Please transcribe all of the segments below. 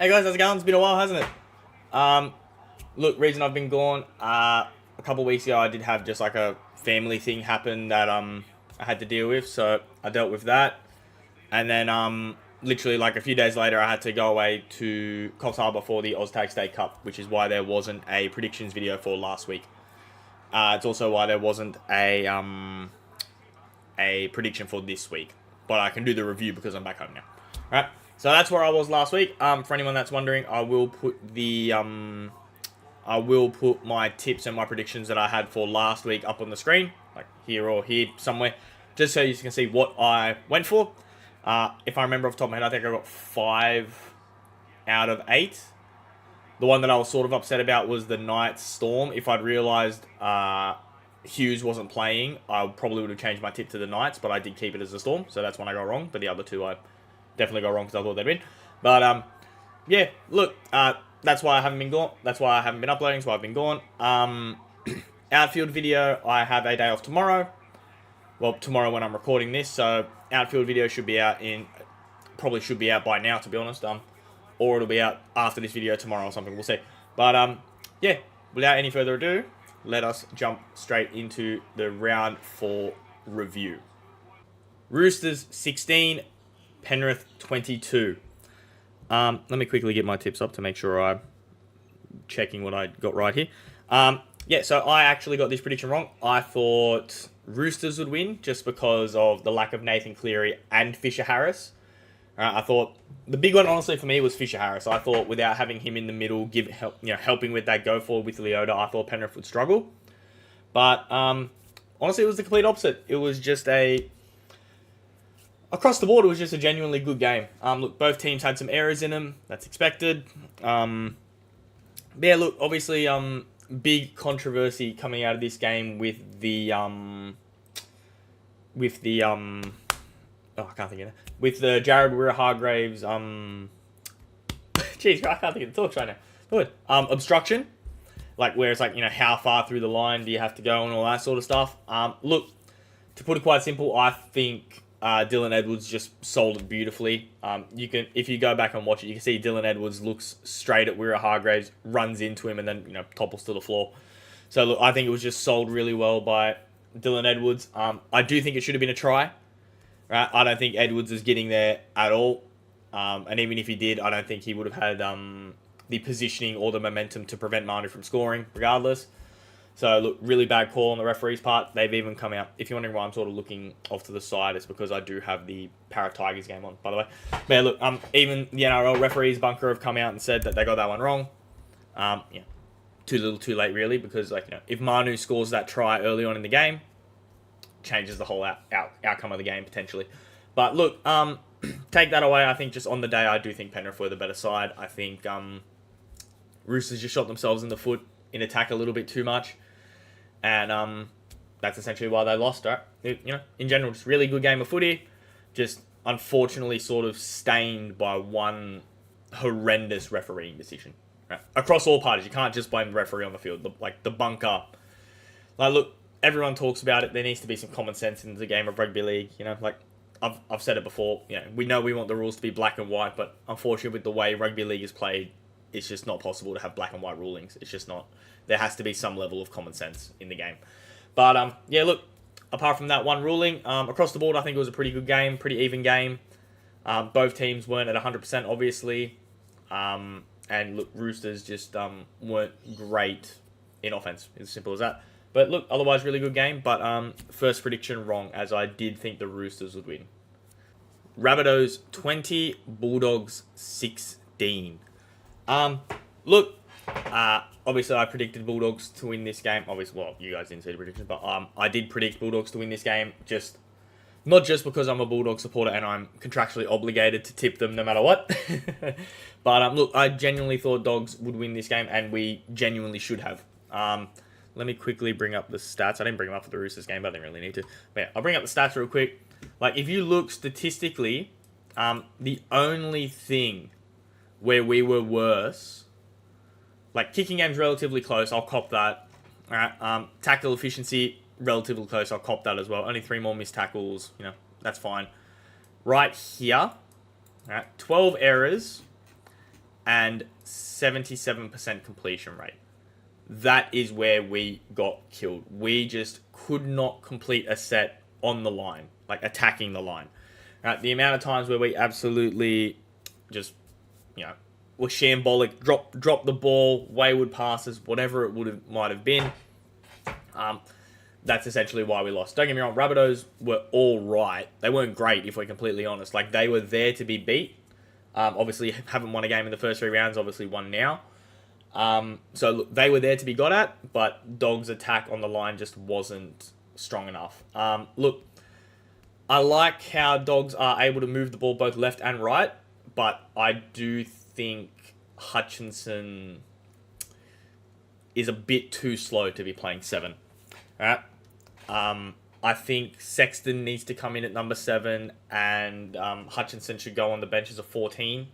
Hey guys, how's it going? It's been a while, hasn't it? Look, reason I've been gone. A couple of weeks ago, I did have just like a family thing happen that I had to deal with, so I dealt with that, and then literally like a few days later, I had to go away to Coffs Harbour for the Oztag State Cup, which is why there wasn't a predictions video for last week. It's also why there wasn't a prediction for this week, but I can do the review because I'm back home now. All right. So that's where I was last week. For anyone that's wondering, I will put my tips and my predictions that I had for last week up on the screen, like here or here somewhere, just so you can see what I went for. If I remember off the top of my head, I think I got 5 out of 8. The one that I was sort of upset about was the Knights Storm. If I'd realised Hughes wasn't playing, I probably would have changed my tip to the Knights, but I did keep it as the Storm, so that's when I got wrong. But the other two I definitely got wrong because I thought they'd win. But yeah, look, that's why I haven't been gone. That's why I haven't been uploading. So I've been gone. Outfield video, I have a day off tomorrow. Well, tomorrow when I'm recording this. So outfield video should be out probably should be out by now, to be honest. Or it'll be out after this video tomorrow or something. We'll see. But yeah, without any further ado, let us jump straight into the round 4 review. Roosters 16. Penrith 22. Let me quickly get my tips up to make sure I'm checking what I got right here. Yeah, so I actually got this prediction wrong. I thought Roosters would win just because of the lack of Nathan Cleary and Fisher Harris. I thought the big one, honestly, for me was Fisher Harris. I thought without having him in the middle, helping with that go forward with Leota, I thought Penrith would struggle. But honestly, it was the complete opposite. It was just across the board, it was just a genuinely good game. Look, both teams had some errors in them. That's expected. Yeah, look, obviously, big controversy coming out of this game with the I can't think of it. With the Jared Weir-Hargraves, jeez, I can't think of the talks right now. Good. Obstruction. Like, where it's like, how far through the line do you have to go and all that sort of stuff. Look, to put it quite simple, I think Dylan Edwards just sold it beautifully. If you go back and watch it, you can see Dylan Edwards looks straight at Weir-Hargraves, runs into him, and then topples to the floor. So look, I think it was just sold really well by Dylan Edwards. I do think it should have been a try. Right? I don't think Edwards is getting there at all. And even if he did, I don't think he would have had the positioning or the momentum to prevent Manu from scoring, regardless. So, look, really bad call on the referee's part. They've even come out. If you're wondering why I'm sort of looking off to the side, it's because I do have the Parrot Tigers game on, by the way. But yeah, look, even the NRL referees, Bunker, have come out and said that they got that one wrong. Yeah, too little, too late, really, because if Manu scores that try early on in the game, changes the whole outcome of the game, potentially. But look, take that away. I think just on the day, I do think Penrith were the better side. I think Roosters just shot themselves in the foot in attack a little bit too much. And that's essentially why they lost, right? In general, just really good game of footy. Just unfortunately sort of stained by one horrendous refereeing decision. Right? Across all parties. You can't just blame the referee on the field. The bunker. Like, look, everyone talks about it. There needs to be some common sense in the game of rugby league. I've said it before. We know we want the rules to be black and white, but unfortunately with the way rugby league is played, it's just not possible to have black and white rulings. It's just not. There has to be some level of common sense in the game. But, yeah, look, apart from that one ruling, across the board, I think it was a pretty good game, pretty even game. Both teams weren't at 100%, obviously. And, look, Roosters just weren't great in offense. It's as simple as that. But, look, otherwise, really good game. But first prediction wrong, as I did think the Roosters would win. Rabbitohs 20, Bulldogs 16. Look, obviously I predicted Bulldogs to win this game. Obviously, well, you guys didn't see the predictions, but I did predict Bulldogs to win this game. Not just because I'm a Bulldog supporter and I'm contractually obligated to tip them no matter what. But look, I genuinely thought Dogs would win this game, and we genuinely should have. Let me quickly bring up the stats. I didn't bring them up for the Roosters game, but I didn't really need to. But yeah, I'll bring up the stats real quick. If you look statistically, the only thing where we were worse, kicking game's relatively close, I'll cop that. All right, tackle efficiency, relatively close, I'll cop that as well. Only 3 more missed tackles, that's fine. Right here, all right, 12 errors, and 77% completion rate. That is where we got killed. We just could not complete a set on the line, like attacking the line. Right? The amount of times where we absolutely just, were shambolic, drop the ball, wayward passes, whatever it might have been. That's essentially why we lost. Don't get me wrong, Rabbitohs were all right. They weren't great, if we're completely honest. Like, they were there to be beat. Obviously, haven't won a game in the first 3 rounds. Obviously, won now. So look, they were there to be got at, but Dogs' attack on the line just wasn't strong enough. Look, I like how Dogs are able to move the ball both left and right, but I do think Hutchinson is a bit too slow to be playing 7. Right? I think Sexton needs to come in at number 7, and Hutchinson should go on the bench as a 14,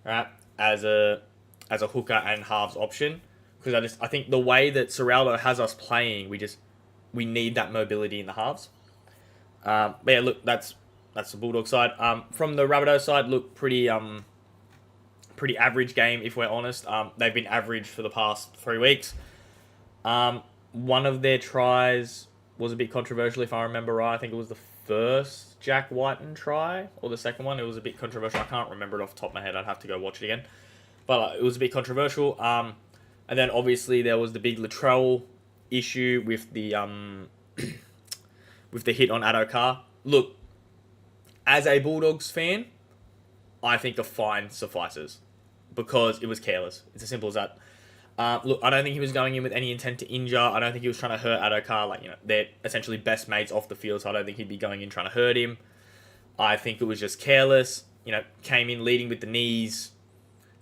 right? As a hooker and halves option, because I think the way that Serraldo has us playing, we need that mobility in the halves. But yeah, look, that's the Bulldog side. From the Rabbitohs side, look, pretty average game, if we're honest. They've been average for the past 3 weeks. One of their tries was a bit controversial, if I remember right. I think it was the first Jack Whiten try, or the second one. It was a bit controversial. I can't remember it off the top of my head. I'd have to go watch it again. But it was a bit controversial. And then obviously there was the big Latrell issue with the with the hit on Addo-Carr. Look, as a Bulldogs fan, I think a fine suffices because it was careless. It's as simple as that. Look, I don't think he was going in with any intent to injure. I don't think he was trying to hurt Addo-Carr. They're essentially best mates off the field, so I don't think he'd be going in trying to hurt him. I think it was just careless. Came in leading with the knees,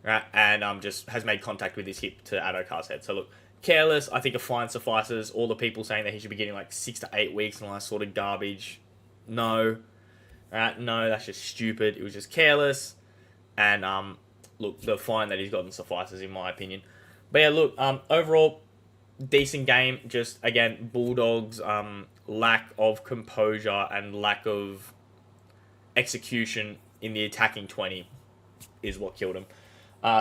right, and just has made contact with his hip to Addo-Carr's head. So look, careless. I think a fine suffices. All the people saying that he should be getting 6 to 8 weeks and all that sort of garbage, no, right? No, that's just stupid. It was just careless, and look, the fine that he's gotten suffices in my opinion. But yeah, look, overall, decent game. Just, again, Bulldogs' lack of composure and lack of execution in the attacking 20 is what killed him.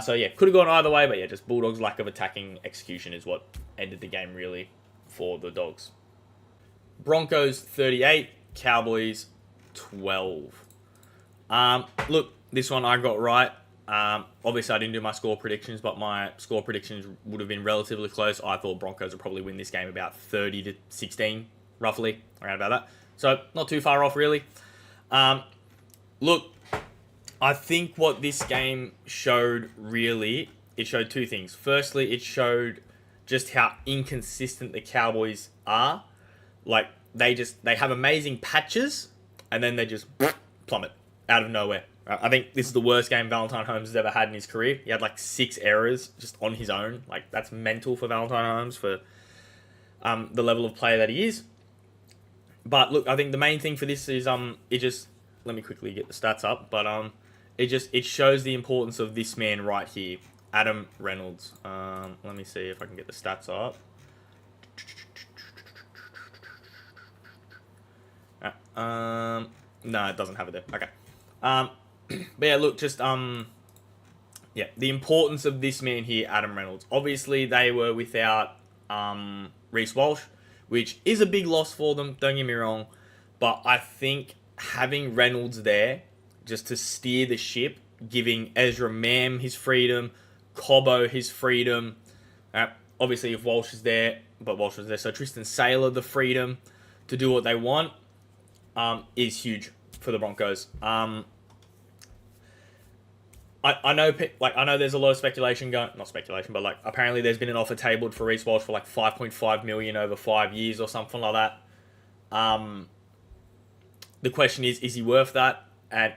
So yeah, could have gone either way, but yeah, just Bulldogs' lack of attacking execution is what ended the game really for the Dogs. Broncos 38, Cowboys 12. Look, this one I got right. Obviously, I didn't do my score predictions, but my score predictions would have been relatively close. I thought Broncos would probably win this game about 30 to 16, roughly, around about that. So, not too far off, really. Look, I think what this game showed, really, it showed 2 things. Firstly, it showed just how inconsistent the Cowboys are. They have amazing patches, and then they just plummet out of nowhere. I think this is the worst game Valentine Holmes has ever had in his career. He had 6 errors just on his own. That's mental for Valentine Holmes for the level of player that he is. But look, I think the main thing for this is it just, let me quickly get the stats up, but it shows the importance of this man right here, Adam Reynolds. Let me see if I can get the stats up. No, it doesn't have it there. Okay. But yeah, look, just the importance of this man here, Adam Reynolds. Obviously, they were without Reece Walsh, which is a big loss for them. Don't get me wrong, but I think having Reynolds there just to steer the ship, giving Ezra Mam his freedom, Cobbo his freedom. Obviously, if Walsh is there, but Walsh was there, so Tristan Saylor the freedom to do what they want is huge for the Broncos. I know there's a lot of speculation going, not speculation, but apparently there's been an offer tabled for Reece Walsh for 5.5 million over 5 years or something like that. The question is he worth that? And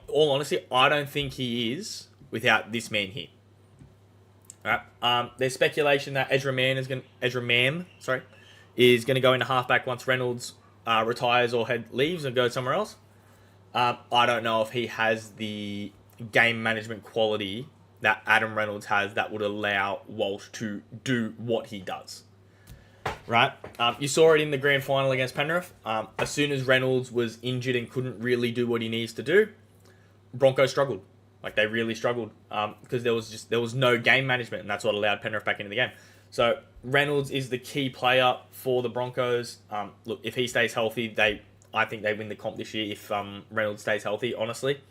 all honesty, I don't think he is without this man here. Right? There's speculation that Ezra Mam is going to go into halfback once Reynolds retires or leaves and goes somewhere else. I don't know if he has the game management quality that Adam Reynolds has that would allow Walsh to do what he does. Right? You saw it in the grand final against Penrith. As soon as Reynolds was injured and couldn't really do what he needs to do, Broncos struggled. Like they really struggled because there was no game management, and that's what allowed Penrith back into the game. So Reynolds is the key player for the Broncos. Look, if he stays healthy, I think they win the comp this year if Reynolds stays healthy, honestly.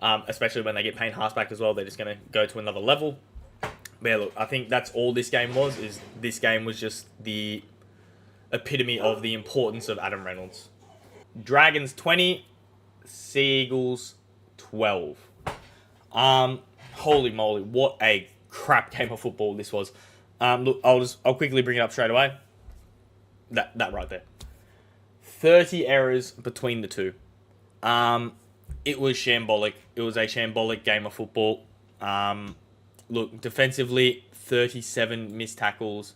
Especially when they get Payne Haas back as well, they're just going to go to another level. But yeah, look, I think that's all this game was. This game was just the epitome of the importance of Adam Reynolds. Dragons 20, Seagulls 12. Holy moly, what a crap game of football this was. Look, I'll quickly bring it up straight away. That right there. 30 errors between the two. It was shambolic. It was a shambolic game of football. Look, defensively, 37 missed tackles,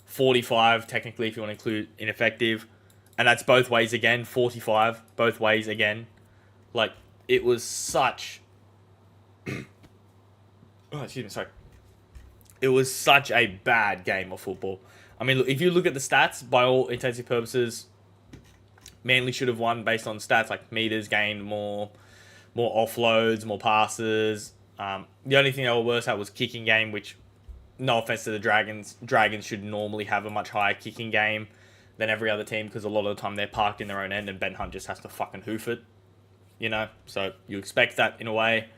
45 technically if you want to include ineffective, and that's both ways again. 45 both ways again. Like it was such. Oh, excuse me, sorry. It was such a bad game of football. I mean, look, if you look at the stats, by all intensive purposes, Manly should have won based on stats like meters gained, more offloads, more passes. The only thing they were worse at was kicking game, which, no offense to the Dragons, Dragons should normally have a much higher kicking game than every other team because a lot of the time they're parked in their own end and Ben Hunt just has to fucking hoof it, you know? So you expect that in a way.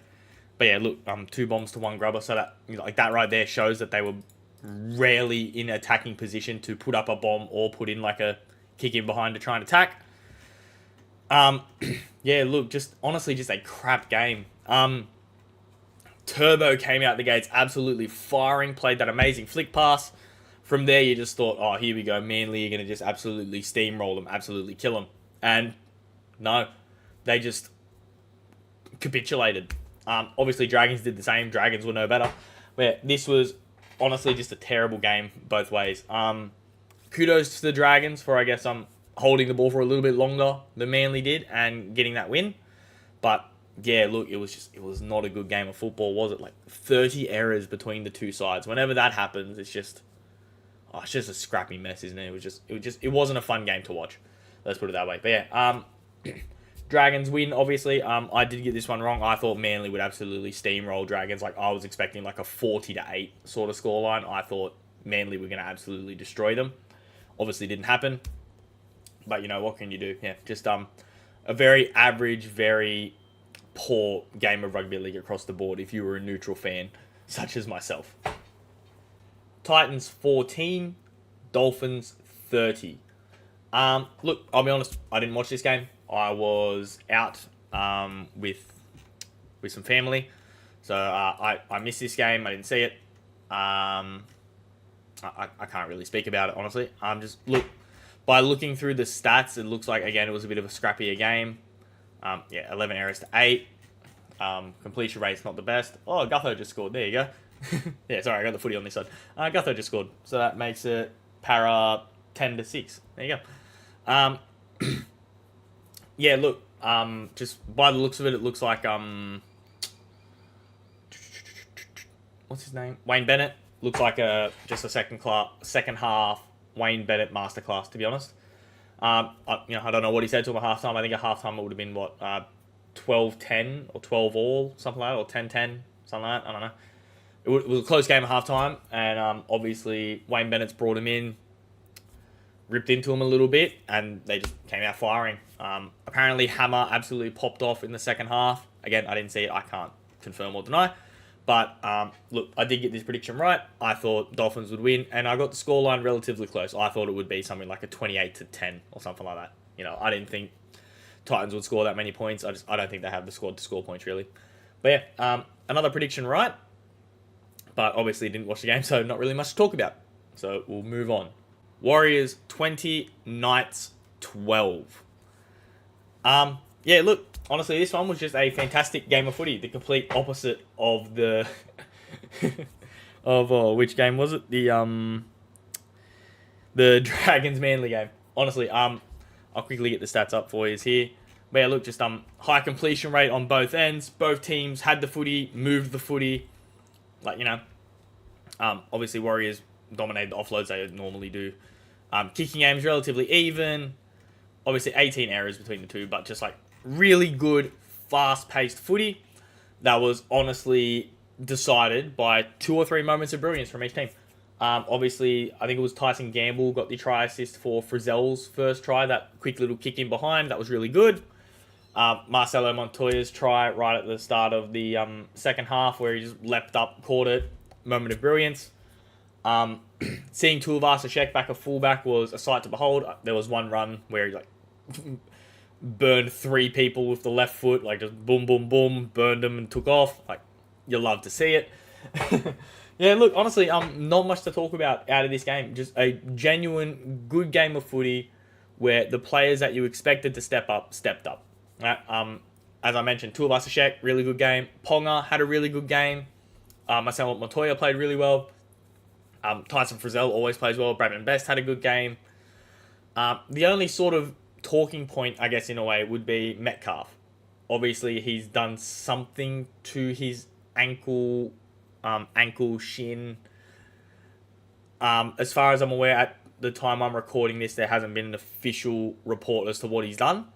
But yeah, look, 2 bombs to 1 grubber, so that, you know, like that right there shows that they were rarely in attacking position to put up a bomb or put in like a kick in behind to try and attack. Yeah, look, just honestly, just a crap game. Turbo came out the gates absolutely firing, played that amazing flick pass. From there, you just thought, oh, here we go, Manly are going to just absolutely steamroll them, absolutely kill them. And no, they just capitulated. Obviously, Dragons did the same. Dragons were no better. But this was honestly just a terrible game both ways. Kudos to the Dragons for, I guess, holding the ball for a little bit longer than Manly did and getting that win. But yeah, look, it was not a good game of football, was it? Like 30 errors between the two sides. Whenever that happens, it's just a scrappy mess, isn't it? It wasn't a fun game to watch. Let's put it that way. But yeah, Dragons win, obviously. I did get this one wrong. I thought Manly would absolutely steamroll Dragons. Like I was expecting like a 40-8 sort of scoreline. I thought Manly were going to absolutely destroy them. Obviously didn't happen. But you know, what can you do? Yeah, just a very average, very poor game of rugby league across the board if you were a neutral fan, such as myself. Titans 14, Dolphins 30. Look, I'll be honest, I didn't watch this game. I was out with some family, so I missed this game. I didn't see it. I can't really speak about it, honestly. By looking through the stats, it looks like, again, it was a bit of a scrappier game. 11 errors to 8. Completion rate's not the best. Oh, Gutho just scored. There you go. Yeah, sorry, I got the footy on this side. Gutho just scored. So that makes it Para 10-6. There you go. Yeah, look, just by the looks of it, it looks like, what's his name? Wayne Bennett. Looks like just a second half Wayne Bennett masterclass, to be honest. I don't know what he said to him at halftime. I think at halftime it would have been, 12-10 or 12-all, something like that, or 10-10, something like that. I don't know. It was a close game at halftime, and obviously Wayne Bennett's brought him in, ripped into him a little bit, and they just came out firing. Apparently Hammer absolutely popped off in the second half. Again, I didn't see it. I can't confirm or deny. But, look, I did get this prediction right. I thought Dolphins would win, and I got the scoreline relatively close. I thought it would be something like a 28-10 or something like that. You know, I didn't think Titans would score that many points. I don't think they have the squad to score points, really. But, yeah, another prediction right. But, obviously, didn't watch the game, so not really much to talk about. So, we'll move on. Warriors 20, Knights 12. Yeah, look, honestly, this one was just a fantastic game of footy. The complete opposite of the which game was it? The Dragons Manly game. Honestly, I'll quickly get the stats up for you here. But yeah, look, just high completion rate on both ends. Both teams had the footy, moved the footy. Like, you know, obviously Warriors dominated the offloads they normally do. Kicking games relatively even. Obviously 18 errors between the two, but just like really good, fast-paced footy. that was honestly decided by 2 or 3 moments of brilliance from each team. Obviously, I think it was Tyson Gamble got the try assist for Frizzell's first try, that quick little kick in behind. That was really good. Marcelo Montoya's try right at the start of the second half where he just leapt up, caught it. Moment of brilliance. Seeing Tuivasa-Sheck back at fullback was a sight to behold. There was one run where he burned 3 people with the left foot, just boom, boom, boom, burned them and took off. You love to see it. Yeah, look, honestly, not much to talk about out of this game. Just a genuine good game of footy where the players that you expected to step up, stepped up. Right? As I mentioned, Tuivasa-Sheck, really good game. Ponga had a really good game. Marcelo Montoya played really well. Tyson Frizzell always plays well. Bradman Best had a good game. The only sort of talking point, I guess, in a way, would be Metcalf. Obviously, he's done something to his ankle, shin. As far as I'm aware, at the time I'm recording this, there hasn't been an official report as to what he's done.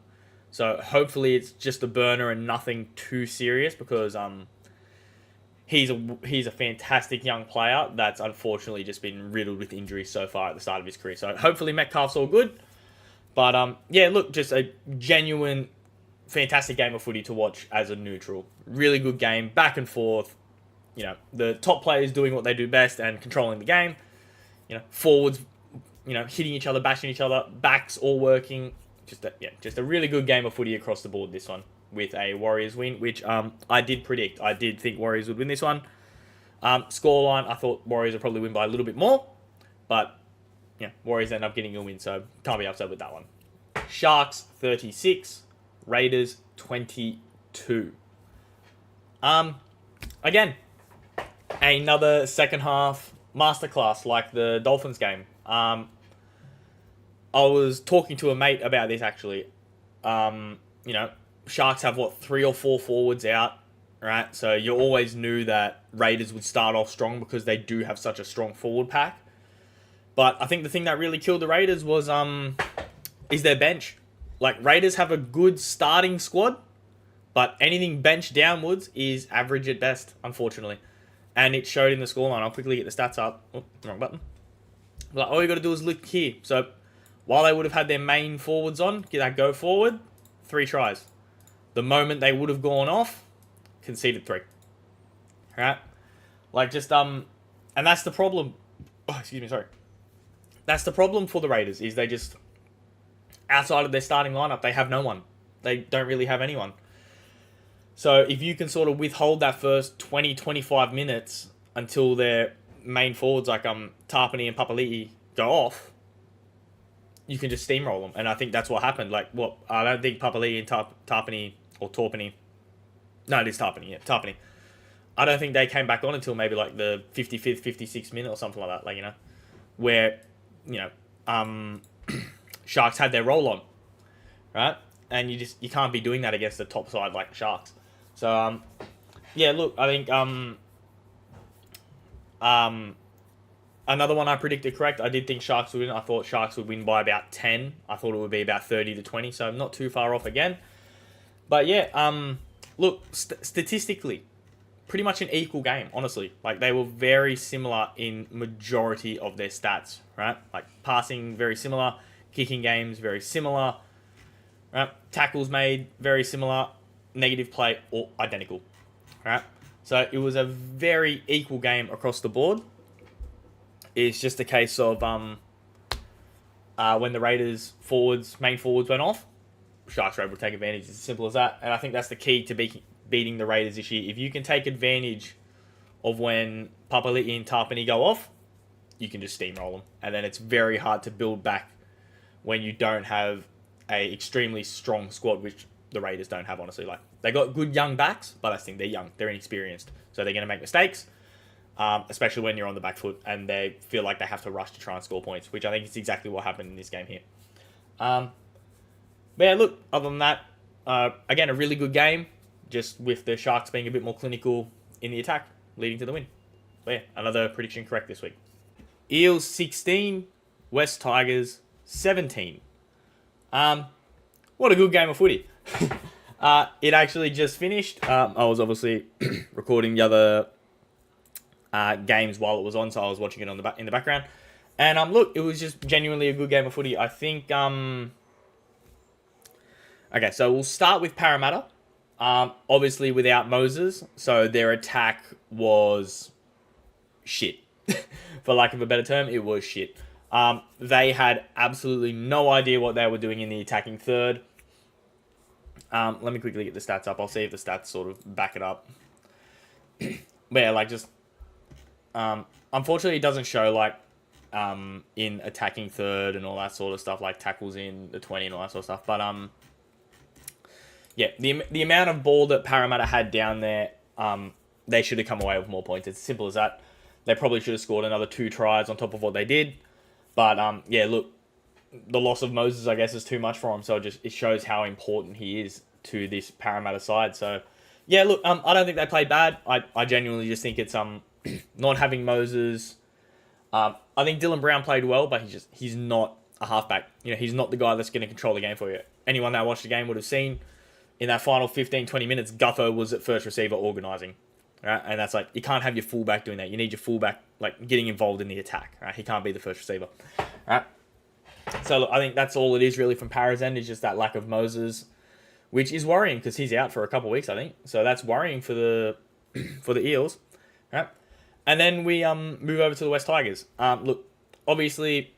So hopefully it's just a burner and nothing too serious, because he's a fantastic young player that's unfortunately just been riddled with injuries so far at the start of his career. So hopefully Metcalf's all good. But yeah, look, just a genuine, fantastic game of footy to watch as a neutral. Really good game, back and forth. The top players doing what they do best and controlling the game. Forwards, hitting each other, bashing each other, backs all working. Just a really good game of footy across the board, this one, with a Warriors win, which I did predict. I did think Warriors would win this one. Scoreline, I thought Warriors would probably win by a little bit more, but Warriors end up getting a win, so can't be upset with that one. Sharks 36, Raiders 22. Again, another second half masterclass like the Dolphins game. I was talking to a mate about this, actually. Sharks have, 3 or 4 forwards out, right? So you always knew that Raiders would start off strong because they do have such a strong forward pack. But I think the thing that really killed the Raiders was is their bench. Raiders have a good starting squad, but anything bench downwards is average at best, unfortunately. And it showed in the scoreline. I'll quickly get the stats up. Oh, wrong button. All you got to do is look here. So while they would have had their main forwards on, get that go forward, 3 tries. The moment they would have gone off, conceded 3. Right? And that's the problem. Oh, excuse me, sorry. That's the problem for the Raiders, is they just, outside of their starting lineup, they have no one. They don't really have anyone. So if you can sort of withhold that first 20, 25 minutes until their main forwards like Tarpany and Papali'i go off, you can just steamroll them. And I think that's what happened. I don't think Papali'i and Tarpany, or Torpany, no, it is Tarpany, yeah, Tarpany. I don't think they came back on until maybe the 55th, 56th minute or something like that, where, Sharks had their roll on, right? And you can't be doing that against the top side like Sharks. So, yeah, look, I think another one I predicted correct. I did think Sharks would win. I thought Sharks would win by about 10. I thought it would be about 30-20, so I'm not too far off again. But yeah, look, statistically, pretty much an equal game, honestly. They were very similar in majority of their stats, right? Passing, very similar. Kicking games, very similar. Right? Tackles made, very similar. Negative play, or identical. Right? So it was a very equal game across the board. It's just a case of when the Raiders main forwards went off, Sharks were able to take advantage. It's as simple as that. And I think that's the key to beating the Raiders this year. If you can take advantage of when Papali'i and Tarpany go off, you can just steamroll them. And then it's very hard to build back when you don't have a extremely strong squad, which the Raiders don't have, honestly. They got good young backs, but I think they're young. They're inexperienced. So they're going to make mistakes, especially when you're on the back foot and they feel like they have to rush to try and score points, which I think is exactly what happened in this game here. But yeah, look, other than that, again, a really good game, just with the Sharks being a bit more clinical in the attack, leading to the win. So yeah, another prediction correct this week. Eels 16, West Tigers 17. What a good game of footy. It actually just finished. I was obviously recording the other games while it was on, so I was watching it on in the background. And look, it was just genuinely a good game of footy. I think. Okay, so we'll start with Parramatta. Obviously without Moses, so their attack was shit. For lack of a better term, it was shit. They had absolutely no idea what they were doing in the attacking third. Let me quickly get the stats up. I'll see if the stats sort of back it up. But yeah, like just... unfortunately, it doesn't show like in attacking third and all that sort of stuff, like tackles in the 20 and all that sort of stuff. But yeah, the amount of ball that Parramatta had down there, they should have come away with more points. It's as simple as that. They probably should have scored another 2 tries on top of what they did. But yeah, look, the loss of Moses, I guess, is too much for him. So it shows how important he is to this Parramatta side. So yeah, look, I don't think they played bad. I genuinely just think it's not having Moses. I think Dylan Brown played well, but he's not a halfback. You know, he's not the guy that's going to control the game for you. Anyone that watched the game would have seen in that final 15, 20 minutes, Gutho was at first receiver organising. Right? And that's like, you can't have your fullback doing that. You need your fullback like getting involved in the attack. Right? He can't be the first receiver. Right? So look, I think that's all it is really from Para's end, is just that lack of Moses, which is worrying because he's out for a couple of weeks, I think. So that's worrying for the for the Eels. Right? And then we move over to the West Tigers. Look, obviously,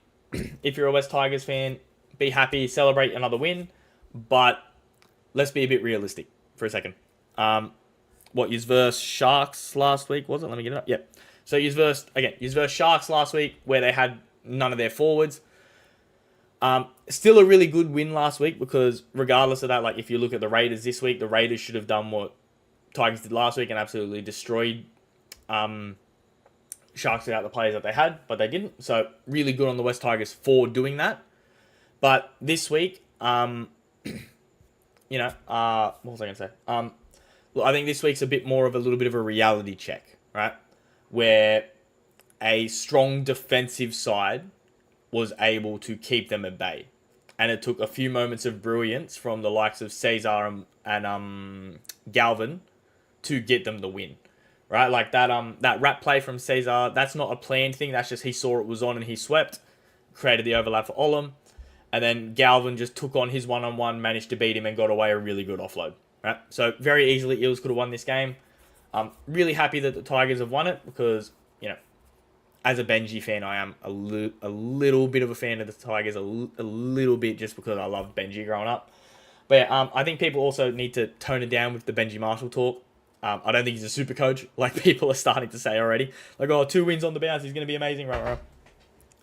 if you're a West Tigers fan, be happy, celebrate another win, but let's be a bit realistic for a second. What, you versus Sharks last week, was it? Let me get it up. Yep. So you versus Sharks last week, where they had none of their forwards. Still a really good win last week, because regardless of that, like if you look at the Raiders this week, the Raiders should have done what Tigers did last week and absolutely destroyed Sharks without the players that they had, but they didn't. So really good on the West Tigers for doing that. But this week, what was I going to say? Look, I think this week's a bit more of a little bit of a reality check, right? Where a strong defensive side was able to keep them at bay. And it took a few moments of brilliance from the likes of Cesar and Galvin to get them the win, right? Like that wrap play from Cesar, that's not a planned thing. That's just he saw it was on and he swept, created the overlap for Olam. And then Galvin just took on his one-on-one, managed to beat him and got away a really good offload. Right? So very easily, Eels could have won this game. I'm really happy that the Tigers have won it because, as a Benji fan, I am a little bit of a fan of the Tigers, a little bit just because I loved Benji growing up. But yeah, I think people also need to tone it down with the Benji Marshall talk. I don't think he's a super coach, like people are starting to say already. Like, 2 wins on the bounce, he's going to be amazing. Right.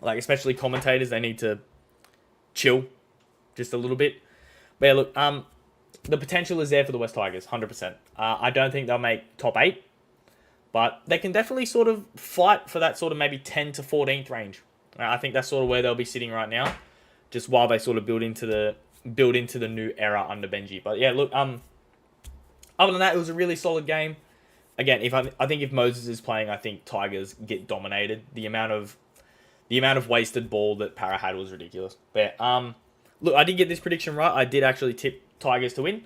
Like, especially commentators, they need to chill just a little bit. But yeah, look, the potential is there for the West Tigers, 100%. I don't think they'll make top 8, but they can definitely sort of fight for that sort of maybe 10 to 14th range. I think that's sort of where they'll be sitting right now, just while they sort of build into the new era under Benji. But yeah, look, other than that, it was a really solid game. Again, I think if Moses is playing, I think Tigers get dominated. The amount of wasted ball that Para had was ridiculous. But look, I did get this prediction right. I did actually tip Tigers to win.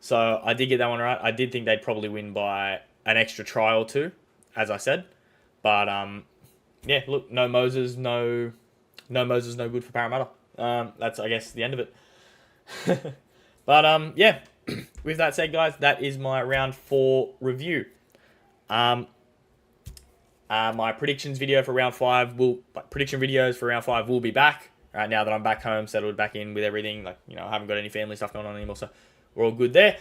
So I did get that one right. I did think they'd probably win by an extra try or 2, as I said. But yeah, look, no Moses, no good for Parramatta. That's, I guess, the end of it. But yeah, with that said, guys, that is my round 4 review. My predictions video for round 5 prediction videos for round 5 will be back. Right now that I'm back home, settled back in with everything, I haven't got any family stuff going on anymore, so we're all good there.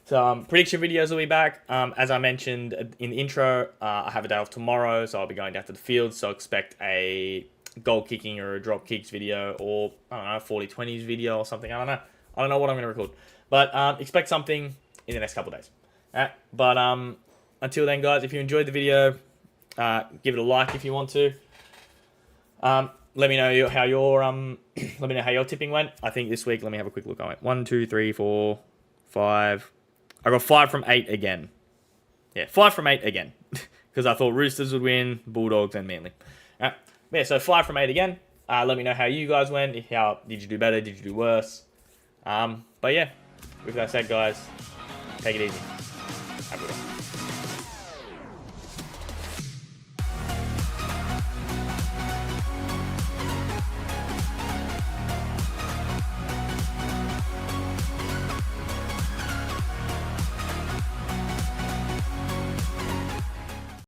So prediction videos will be back. As I mentioned in the intro, I have a day off tomorrow, so I'll be going down to the field. So expect a goal kicking or a drop kicks video, or I don't know, 40-20s video or something. I don't know what I'm going to record, but expect something in the next couple of days. All right? But until then, guys, if you enjoyed the video, give it a like if you want to. Let me know how your tipping went. I think this week, let me have a quick look. I went 1, 2, 3, 4, 5. I got 5 from 8 again. Yeah, 5 from 8 again. Because I thought Roosters would win, Bulldogs, and Manly. Alright. Yeah, so 5 from 8 again. Let me know how you guys went. How did you do better? Did you do worse? But yeah, with that said, guys, take it easy.